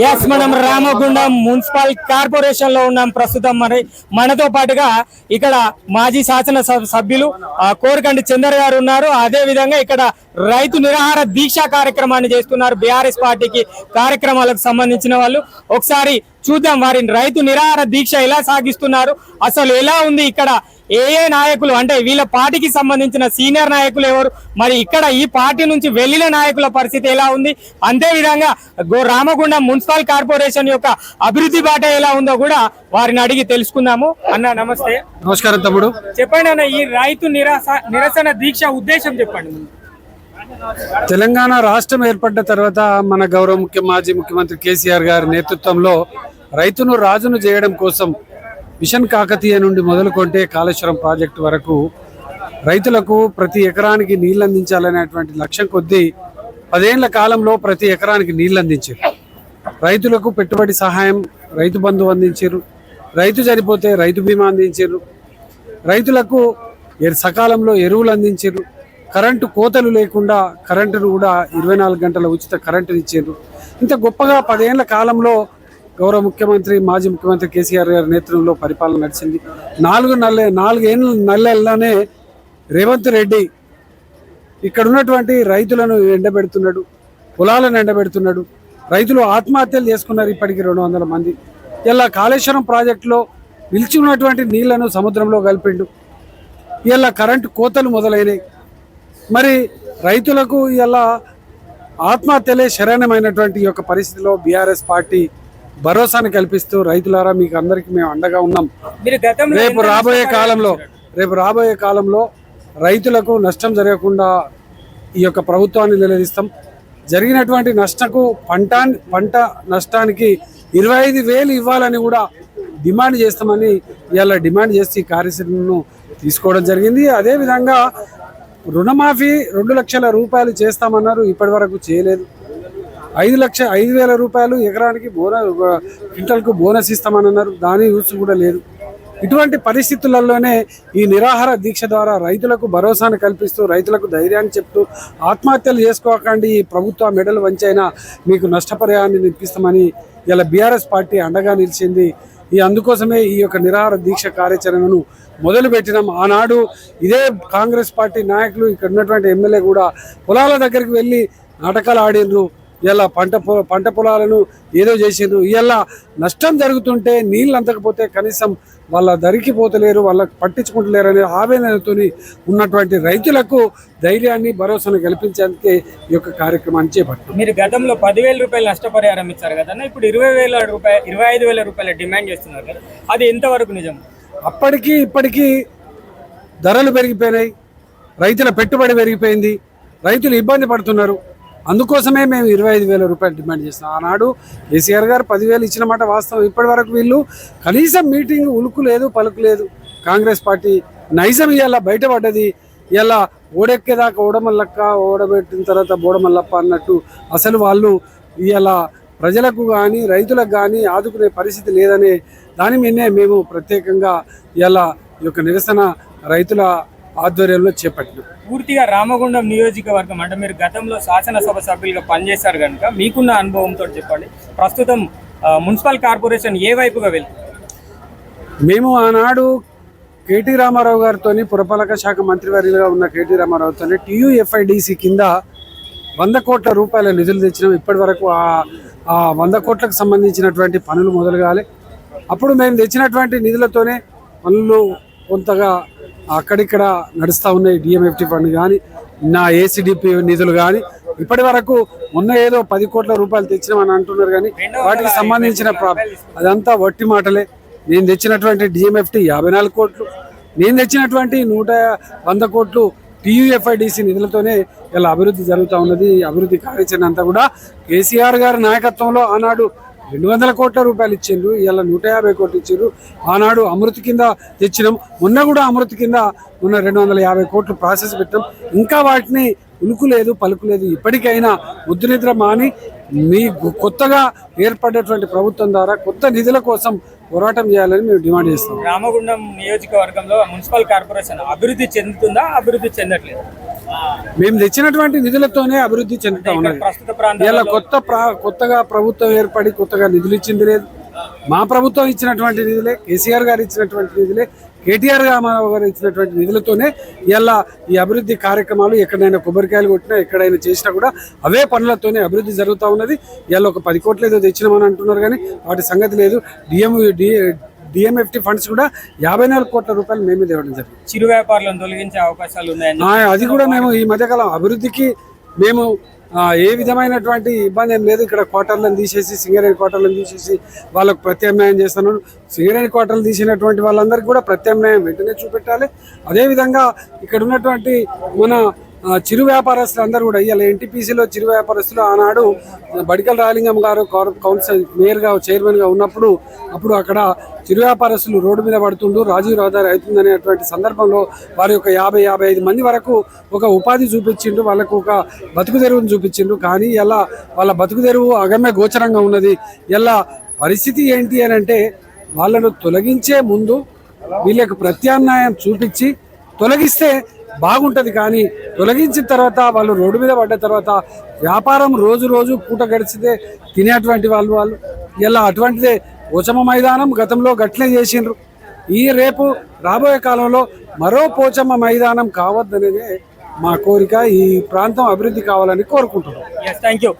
Yes మనం Ramagundam municipal corporation లో ఉన్నాం ప్రస్తుతం. మనతో పాటుగా ఇక్కడ మాజీ శాసన సభ్యులు కోరకండి చందర్ గారు ఉన్నారు. అదే విధంగా ఇక్కడ రైతు నిరాహార దీక్ష కార్యక్రమాన్ని చేస్తున్నారు బీఆర్ఎస్ పార్టీకి కార్యక్రమాలకు సంబంధించిన వాళ్ళు. ఒకసారి చూద్దాం వారి రైతు నిరాహార దీక్ష ఎలా సాగిస్తున్నారు, అసలు ఎలా ఉంది, ఇక్కడ ఏ నాయకులు అంటే వీళ్ళ పార్టీకి సంబంధించిన సీనియర్ నాయకులు ఎవరు, మరి ఇక్కడ ఈ పార్టీ నుంచి వెళ్లిన నాయకుల పరిస్థితి ఎలా ఉంది, అంతే విధంగా రామగుండం మున్సిపల్ కార్పొరేషన్ యొక్క అభివృద్ధి బాట ఎలా ఉందో కూడా వారిని అడిగి తెలుసుకుందాము. అన్న నమస్తే. నమస్కారం తమ్ముడు. చెప్పండి అన్న, ఈ రైతు నిరసన దీక్ష ఉద్దేశం చెప్పండి. తెలంగాణ రాష్ట్రం ఏర్పడ్డ తర్వాత మన గౌరవ మాజీ ముఖ్యమంత్రి కేసీఆర్ గారి నేతృత్వంలో రైతును రాజును చేయడం కోసం మిషన్ కాకతీయ నుండి మొదలుకొంటే కాళేశ్వరం ప్రాజెక్టు వరకు రైతులకు ప్రతి ఎకరానికి నీళ్లు అందించాలనేటువంటి లక్ష్యం కొద్దీ 10 ఏళ్ల కాలంలో ప్రతి ఎకరానికి నీళ్లు అందించారు. రైతులకు పెట్టుబడి సహాయం, రైతు బంధు అందించారు, రైతు చనిపోతే రైతు బీమా అందించారు, రైతులకు సకాలంలో ఎరువులు అందించారు, కరెంటు కోతలు లేకుండా కరెంటును కూడా 24 గంటల ఉచిత కరెంటుని ఇచ్చారు. ఇంత గొప్పగా 10 ఏళ్ల కాలంలో గౌరవ ముఖ్యమంత్రి మాజీ ముఖ్యమంత్రి కేసీఆర్ గారి నేతృత్వంలో పరిపాలన నడిచింది. 4 నెలల్లోనే రేవంత్ రెడ్డి ఇక్కడ ఉన్నటువంటి రైతులను ఎండబెడుతున్నాడు, పొలాలను ఎండబెడుతున్నాడు. రైతులు ఆత్మహత్యలు చేసుకున్నారు ఇప్పటికీ 200 మంది. ఇలా కాళేశ్వరం ప్రాజెక్టులో నిలిచి ఉన్నటువంటి నీళ్లను సముద్రంలో కలిపిండు. ఇలా కరెంటు కోతలు మొదలైనవి. మరి రైతులకు ఇలా ఆత్మహత్యలే శరణమైనటువంటి ఈ యొక్క పరిస్థితిలో బీఆర్ఎస్ పార్టీ భరోసాను కల్పిస్తూ రైతులారా మీకు అందరికీ మేము అండగా ఉన్నాం. రేపు రాబోయే కాలంలో రైతులకు నష్టం జరగకుండా ఈ యొక్క ప్రభుత్వాన్ని నిలదీస్తాం. జరిగినటువంటి పంట నష్టానికి 25,000 ఇవ్వాలని కూడా డిమాండ్ చేస్తామని ఇలా డిమాండ్ చేసి ఈ కార్యాచరణను తీసుకోవడం జరిగింది. అదేవిధంగా రుణమాఫీ 2 లక్షల రూపాయలు చేస్తామన్నారు, ఇప్పటి వరకు చేయలేదు. 5,000 రూపాయలు ఎకరానికి క్వింటల్కు బోనస్ ఇస్తామని అన్నారు, దాని యూస్ కూడా లేదు. ఇటువంటి పరిస్థితులలోనే ఈ నిరాహార దీక్ష ద్వారా రైతులకు భరోసాను కల్పిస్తూ రైతులకు ధైర్యాన్ని చెప్తూ ఆత్మహత్యలు చేసుకోకండి, ఈ ప్రభుత్వ మెడలు వంచైనా మీకు నష్టపరిహారాన్ని ఇప్పిస్తామని ఇలా బీఆర్ఎస్ పార్టీ అండగా నిలిచింది. అందుకోసమే ఈ యొక్క నిరాహార దీక్ష కార్యాచరణను మొదలుపెట్టినాం. ఆనాడు ఇదే కాంగ్రెస్ పార్టీ నాయకులు ఇక్కడ ఉన్నటువంటి ఎమ్మెల్యే కూడా పొలాల దగ్గరికి వెళ్ళి నాటకాలు ఆడినరు. ఇలా పంట పొలాలను ఏదో చేసిండ్రు. ఇలా నష్టం జరుగుతుంటే నీళ్ళు అందకపోతే కనీసం వాళ్ళ దరికి పోతలేరు, వాళ్ళకి పట్టించుకుంటలేరు అనే ఆవేదనతో ఉన్నటువంటి రైతులకు ధైర్యాన్ని భరోసాను కల్పించేందుకే ఈ యొక్క కార్యక్రమాన్ని చేపట్టారు. మీరు గతంలో 10,000 రూపాయలు నష్టపరిహారం ఇచ్చారు కదన్నా, ఇప్పుడు 25,000 రూపాయలు డిమాండ్ చేస్తున్నారు కదా, అది ఎంతవరకు నిజం? అప్పటికి ఇప్పటికీ ధరలు పెరిగిపోయినాయి, రైతుల పెట్టుబడి పెరిగిపోయింది, రైతులు ఇబ్బంది పడుతున్నారు. అందుకోసమే మేము 25,000 రూపాయలు డిమాండ్ చేస్తున్నాం. ఆనాడు కేసీఆర్ గారు 10,000 ఇచ్చిన మాట వాస్తవం. ఇప్పటి వరకు వీళ్ళు కనీసం మీటింగ్ ఉలుకు లేదు, పలుకు లేదు. కాంగ్రెస్ పార్టీ నైజం ఇలా బయటపడ్డది. ఇలా ఓడెక్కేదాకా ఓడమల్లక్క, ఓడబెట్టిన తర్వాత బోడమల్లప్ప అన్నట్టు అసలు వాళ్ళు ఇలా ప్రజలకు కానీ రైతులకు కానీ ఆదుకునే పరిస్థితి లేదనే దాని మీదనే మేము ప్రత్యేకంగా ఇలా ఈ యొక్క నిరసన రైతుల ఆధ్వర్యంలో చేపట్టినాం. పూర్తిగా రామగుండం నియోజకవర్గం అంటే మీరు గతంలో శాసనసభ సభ్యులుగా పనిచేశారు కనుక మీకున్న అనుభవంతో చెప్పండి, ప్రస్తుతం మున్సిపల్ కార్పొరేషన్ ఏ వైపుగా వెళ్తుంది? మేము ఆనాడు కేటీ రామారావు గారితో, పురపాలక శాఖ మంత్రివర్యులుగా ఉన్న కేటీ రామారావుతో TUFIDC కింద 100 కోట్ల రూపాయల నిధులు తెచ్చినాం. ఇప్పటి వరకు ఆ 100 కోట్లకు సంబంధించినటువంటి పనులు మొదలు కాలే. అప్పుడు మేము తెచ్చినటువంటి నిధులతోనే పనులు కొంతగా అక్కడిక్కడ నడుస్తూ ఉన్నాయి. DMFT ఫండ్ కానీ, నా ACDP నిధులు కానీ, ఇప్పటి వరకు మొన్న ఏదో 10 కోట్ల రూపాయలు తెచ్చినామని అంటున్నారు కానీ వాటికి సంబంధించిన అదంతా వట్టి మాటలే. నేను తెచ్చినటువంటి DMFT 54 కోట్లు, నేను తెచ్చినటువంటి 100 కోట్లు TUFIDC నిధులతోనే ఇలా అభివృద్ధి జరుగుతూ ఉన్నది. అభివృద్ధి కార్యాచరణ అంతా కూడా కేసీఆర్ గారి నాయకత్వంలో ఆనాడు 200 కోట్ల రూపాయలు ఇచ్చిండ్రు, ఇలా 150 కోట్లు ఇచ్చిండ్రు. ఆనాడు అమృత్ కింద తెచ్చినాం, మొన్న కూడా అమృత్ కింద 250 కోట్లు ప్రాసెస్ పెట్టాం. ఇంకా వాటిని ఉలుకు లేదు, పలుకు లేదు. ఇప్పటికైనా ముద్దు నిద్ర మాని మీ కొత్తగా ఏర్పడేటువంటి ప్రభుత్వం ద్వారా కొత్త నిధుల కోసం పోరాటం చేయాలని మేము డిమాండ్ చేస్తాం. రామగుండం నియోజకవర్గంలో మున్సిపల్ కార్పొరేషన్ అభివృద్ధి చెందుతుందా, అభివృద్ధి చెందట్లేదు? మేము తెచ్చినటువంటి నిధులతోనే అభివృద్ధి చెందుతా ఉన్నది. ప్రస్తుత ప్రాంతం ఇలా కొత్తగా ప్రభుత్వం ఏర్పడి కొత్తగా నిధులు ఇచ్చింది లేదు. మా ప్రభుత్వం ఇచ్చినటువంటి నిధులే, కేసీఆర్ గారు ఇచ్చినటువంటి నిధులే, కేటీఆర్ గారు ఇచ్చినటువంటి నిధులతోనే ఇలా ఈ అభివృద్ధి కార్యక్రమాలు ఎక్కడైనా కొబ్బరికాయలు కొట్టినా ఎక్కడైనా చేసినా కూడా అవే పనులతోనే అభివృద్ధి జరుగుతూ ఉన్నది. ఇలా ఒక 10 కోట్లు ఏదో తెచ్చినామని అంటున్నారు కానీ వాటి సంగతి లేదు. డిఎంఎఫ్టి ఫండ్స్ కూడా 54 కోట్ల రూపాయలు మేమే తేవడం జరిగింది. చిరు వ్యాపారులను తొలగించే అవకాశాలు ఉన్నాయని అది కూడా మేము ఈ మధ్యకాలం అభివృద్ధికి మేము ఏ విధమైనటువంటి ఇబ్బంది ఏం లేదు. ఇక్కడ క్వార్టర్లను తీసేసి సింగరేణి క్వార్టర్లను తీసేసి వాళ్ళకు ప్రత్యామ్నాయం చేస్తున్నాను. సింగరేణి క్వార్టర్లు తీసినటువంటి వాళ్ళందరికీ కూడా ప్రత్యామ్నాయం వెంటనే చూపెట్టాలి. అదేవిధంగా ఇక్కడ ఉన్నటువంటి మన చిరు వ్యాపారస్తులు అందరూ కూడా ఇవాళ ఎన్టీపీసీలో చిరు వ్యాపారస్తులు ఆనాడు బడికల్ రాయలింగం గారు కౌన్సిల్ మేయర్గా చైర్మన్గా ఉన్నప్పుడు అప్పుడు అక్కడ చిరు వ్యాపారస్తులు రోడ్డు మీద పడుతుండు, రాజీవ్ రహదారి అవుతుందనేటువంటి సందర్భంలో వారి యొక్క 50-55 మంది వరకు ఒక ఉపాధి చూపించిండు, వాళ్ళకు ఒక బతుకు తెరువును చూపించిండు. కానీ ఇలా వాళ్ళ బతుకు తెరువు అగమ్య గోచరంగా ఉన్నది. ఇలా పరిస్థితి ఏంటి అని అంటే వాళ్ళను తొలగించే ముందు వీళ్ళకు ప్రత్యామ్నాయం చూపించి తొలగిస్తే బాగుంటుంది. కానీ తొలగించిన తర్వాత వాళ్ళు రోడ్డు మీద పడ్డ తర్వాత వ్యాపారం రోజు పూట గడిచితే తినేటువంటి వాళ్ళు ఇలా అటువంటిదే పోచమ్మ మైదానం గతంలో గట్లే చేసిండ్రు. రేపు రాబోయే కాలంలో మరో పోచమ్మ మైదానం కావద్దనేదే మా కోరిక. ఈ ప్రాంతం అభివృద్ధి కావాలని కోరుకుంటున్నాం. Thank you.